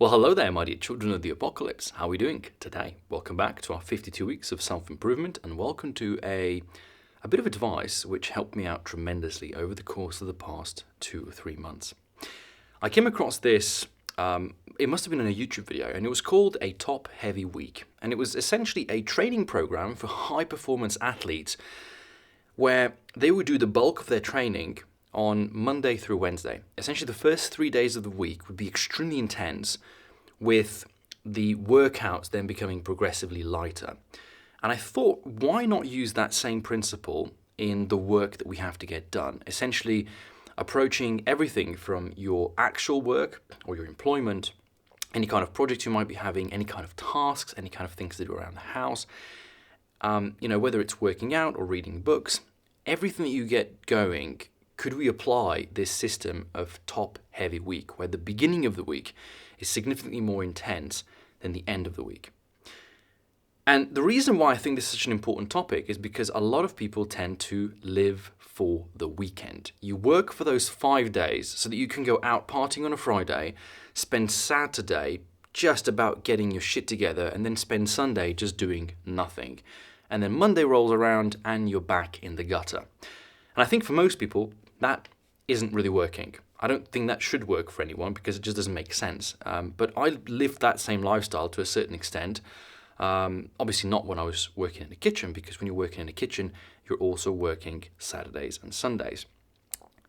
Well, hello there, my dear children of the apocalypse. How are we doing today? Welcome back to our 52 weeks of self-improvement, and welcome to a bit of advice which helped me out tremendously over the course of the past 2 or 3 months. I came across this, it must have been in a YouTube video, and it was called a top-heavy week. And it was essentially a training program for high-performance athletes where they would do the bulk of their training on Monday through Wednesday. Essentially, the first 3 days of the week would be extremely intense, with the workouts then becoming progressively lighter. And I thought, why not use that same principle in the work that we have to get done? Essentially, approaching everything from your actual work or your employment, any kind of project you might be having, any kind of tasks, any kind of things to do around the house, whether it's working out or reading books, everything that you get going. Could we apply this system of top-heavy week, where the beginning of the week is significantly more intense than the end of the week? And the reason why I think this is such an important topic is because a lot of people tend to live for the weekend. You work for those 5 days so that you can go out partying on a Friday, spend Saturday just about getting your shit together, and then spend Sunday just doing nothing. And then Monday rolls around and you're back in the gutter. And I think for most people, that isn't really working. I don't think that should work for anyone because it just doesn't make sense. But I lived that same lifestyle to a certain extent. Obviously not when I was working in the kitchen, because when you're working in the kitchen, you're also working Saturdays and Sundays.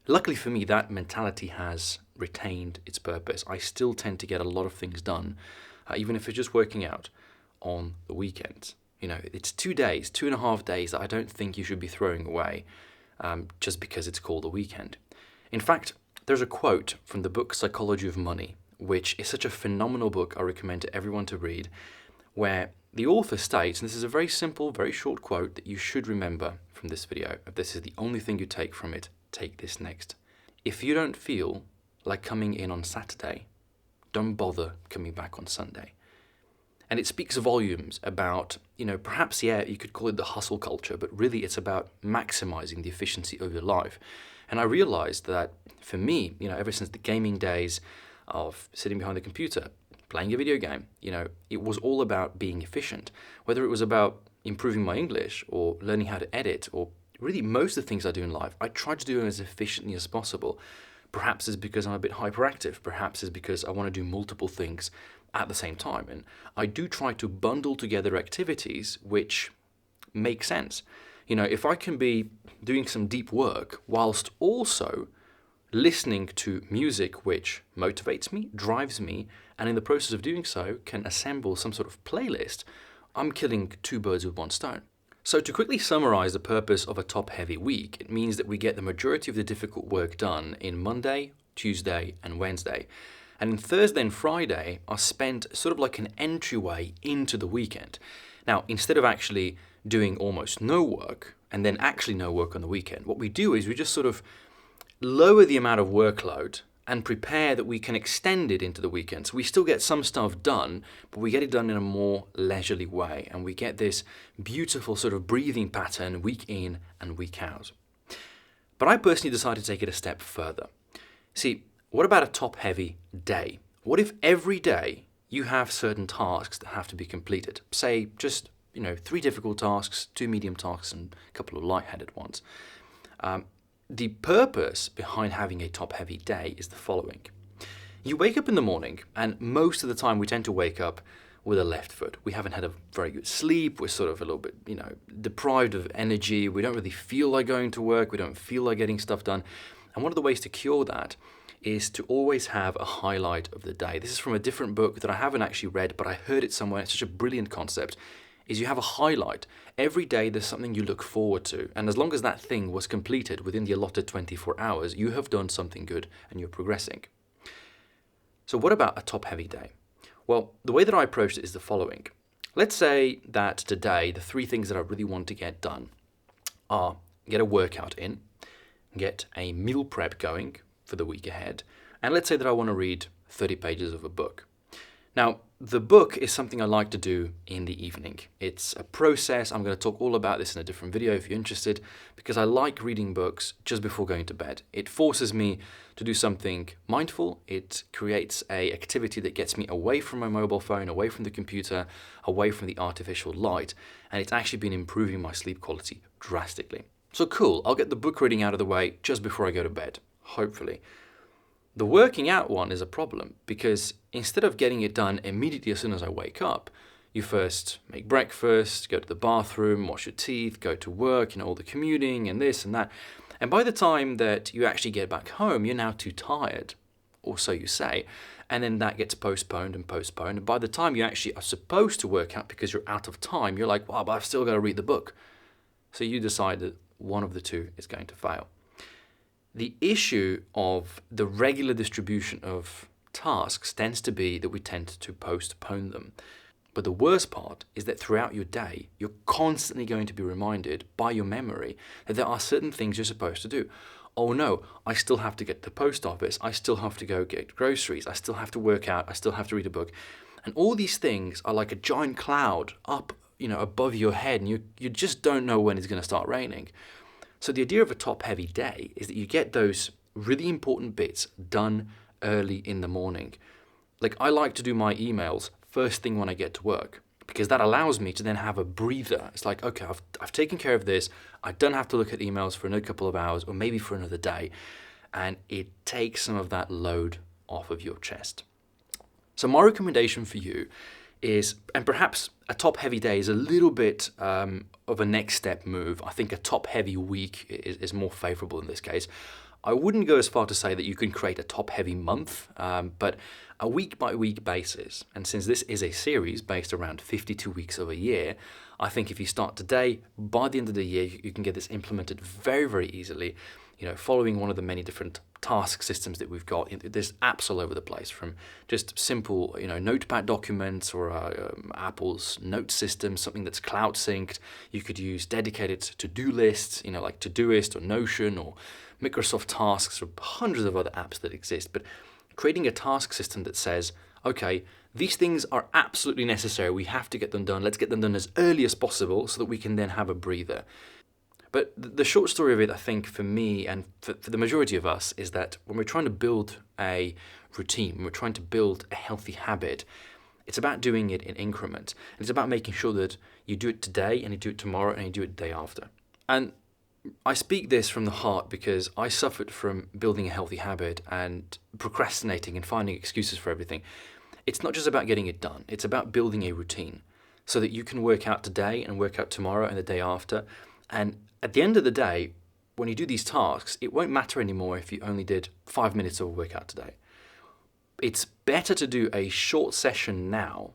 Luckily for me, that mentality has retained its purpose. I still tend to get a lot of things done, even if it's just working out on the weekends. It's 2 days, 2.5 days that I don't think you should be throwing away. Just because it's called a weekend. In fact, there's a quote from the book Psychology of Money, which is such a phenomenal book I recommend to everyone to read, where the author states, and this is a very simple, very short quote that you should remember from this video. If this is the only thing you take from it, take this next. If you don't feel like coming in on Saturday, don't bother coming back on Sunday. And it speaks volumes about, perhaps, you could call it the hustle culture, but really it's about maximizing the efficiency of your life. And I realized that for me, ever since the gaming days of sitting behind the computer, playing a video game, it was all about being efficient. Whether it was about improving my English or learning how to edit, or really most of the things I do in life, I try to do them as efficiently as possible. Perhaps it's because I'm a bit hyperactive. Perhaps it's because I want to do multiple things at the same time. And I do try to bundle together activities which make sense. If I can be doing some deep work whilst also listening to music which motivates me, drives me, and in the process of doing so can assemble some sort of playlist, I'm killing 2 birds with 1 stone. So to quickly summarize the purpose of a top-heavy week, it means that we get the majority of the difficult work done in Monday, Tuesday, and Wednesday. And then Thursday and Friday are spent sort of like an entryway into the weekend. Now, instead of actually doing almost no work and then actually no work on the weekend, what we do is we just sort of lower the amount of workload and prepare that we can extend it into the weekend. So we still get some stuff done, but we get it done in a more leisurely way. And we get this beautiful sort of breathing pattern week in and week out. But I personally decided to take it a step further. See, what about a top-heavy day? What if every day you have certain tasks that have to be completed? Say just, 3 difficult tasks, 2 medium tasks, and a couple of light-headed ones. The purpose behind having a top-heavy day is the following. You wake up in the morning, and most of the time we tend to wake up with a left foot. We haven't had a very good sleep. We're sort of a little bit, deprived of energy. We don't really feel like going to work. We don't feel like getting stuff done. And one of the ways to cure that is to always have a highlight of the day. This is from a different book that I haven't actually read, but I heard it somewhere. It's such a brilliant concept, is you have a highlight. Every day there's something you look forward to. And as long as that thing was completed within the allotted 24 hours, you have done something good and you're progressing. So what about a top-heavy day? Well, the way that I approached it is the following. Let's say that today the 3 things that I really want to get done are get a workout in, get a meal prep going for the week ahead, and let's say that I want to read 30 pages of a book. Now, the book is something I like to do in the evening. It's a process. I'm going to talk all about this in a different video if you're interested, because I like reading books just before going to bed. It forces me to do something mindful. It creates an activity that gets me away from my mobile phone, away from the computer, away from the artificial light, and it's actually been improving my sleep quality drastically. So cool, I'll get the book reading out of the way just before I go to bed, hopefully. The working out one is a problem because instead of getting it done immediately as soon as I wake up, you first make breakfast, go to the bathroom, wash your teeth, go to work, all the commuting and this and that. And by the time that you actually get back home, you're now too tired, or so you say. And then that gets postponed and postponed. And by the time you actually are supposed to work out because you're out of time, you're like, wow, but I've still got to read the book. So you decide that one of the two is going to fail. The issue of the regular distribution of tasks tends to be that we tend to postpone them. But the worst part is that throughout your day, you're constantly going to be reminded by your memory that there are certain things you're supposed to do. Oh no, I still have to get to the post office. I still have to go get groceries. I still have to work out. I still have to read a book. And all these things are like a giant cloud up, above your head, and you just don't know when it's going to start raining. So the idea of a top-heavy day is that you get those really important bits done early in the morning. Like I like to do my emails first thing when I get to work because that allows me to then have a breather. It's like, okay, I've taken care of this. I don't have to look at emails for another couple of hours or maybe for another day. And it takes some of that load off of your chest. So my recommendation for you is, and perhaps a top-heavy day is a little bit of a next step move. I think a top-heavy week is more favorable in this case. I wouldn't go as far to say that you can create a top-heavy month, but a week-by-week basis. And since this is a series based around 52 weeks of a year, I think if you start today, by the end of the year, you can get this implemented very, very easily. Following one of the many different task systems that we've got. There's apps all over the place, from just simple, notepad documents or Apple's note system, something that's cloud synced. You could use dedicated to-do lists, like Todoist or Notion or Microsoft Tasks or hundreds of other apps that exist. But creating a task system that says, okay, these things are absolutely necessary. We have to get them done. Let's get them done as early as possible so that we can then have a breather. But the short story of it, I think, for me and for the majority of us, is that when we're trying to build a routine, when we're trying to build a healthy habit, it's about doing it in increments. And it's about making sure that you do it today and you do it tomorrow and you do it the day after. And I speak this from the heart because I suffered from building a healthy habit and procrastinating and finding excuses for everything. It's not just about getting it done. It's about building a routine so that you can work out today and work out tomorrow and the day after. And at the end of the day, when you do these tasks, it won't matter anymore if you only did 5 minutes of a workout today. It's better to do a short session now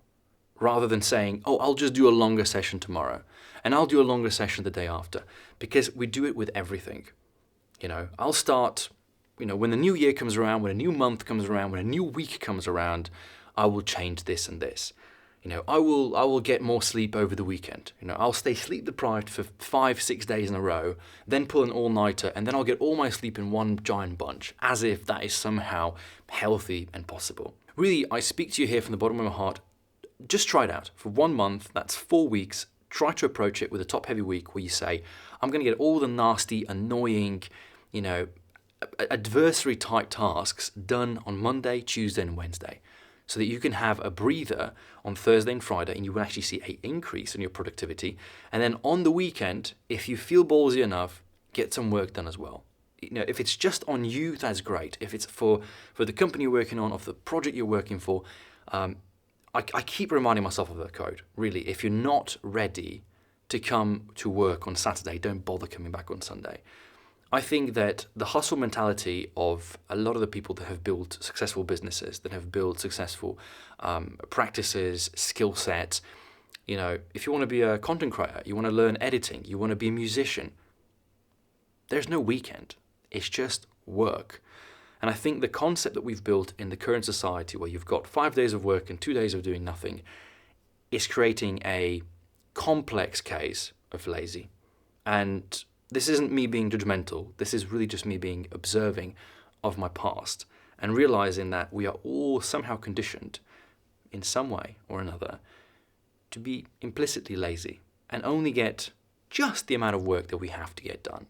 rather than saying, oh, I'll just do a longer session tomorrow and I'll do a longer session the day after, because we do it with everything. I'll start, when the new year comes around, when a new month comes around, when a new week comes around, I will change this and this. I will get more sleep over the weekend. I'll stay sleep deprived for 5-6 days in a row, then pull an all-nighter, and then I'll get all my sleep in one giant bunch, as if that is somehow healthy and possible. Really, I speak to you here from the bottom of my heart. Just try it out for 1 month. That's 4 weeks. Try to approach it with a top-heavy week where you say, I'm going to get all the nasty, annoying, adversary-type tasks done on Monday, Tuesday, and Wednesday, so that you can have a breather on Thursday and Friday and you will actually see an increase in your productivity. And then on the weekend, if you feel ballsy enough, get some work done as well. If it's just on you, that's great. If it's for the company you're working on, or the project you're working for, I keep reminding myself of that quote, really. If you're not ready to come to work on Saturday, don't bother coming back on Sunday. I think that the hustle mentality of a lot of the people that have built successful businesses, that have built successful practices, skill sets, if you want to be a content creator, you want to learn editing, you want to be a musician, there's no weekend. It's just work. And I think the concept that we've built in the current society, where you've got 5 days of work and 2 days of doing nothing, is creating a complex case of lazy. And this isn't me being judgmental. This is really just me being observing of my past and realizing that we are all somehow conditioned in some way or another to be implicitly lazy and only get just the amount of work that we have to get done.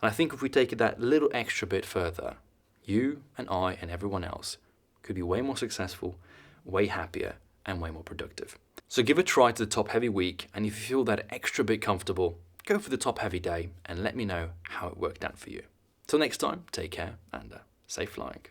And I think if we take it that little extra bit further, you and I and everyone else could be way more successful, way happier, and way more productive. So give a try to the top-heavy week, and if you feel that extra bit comfortable, go for the top-heavy day and let me know how it worked out for you. Till next time, take care and safe flying.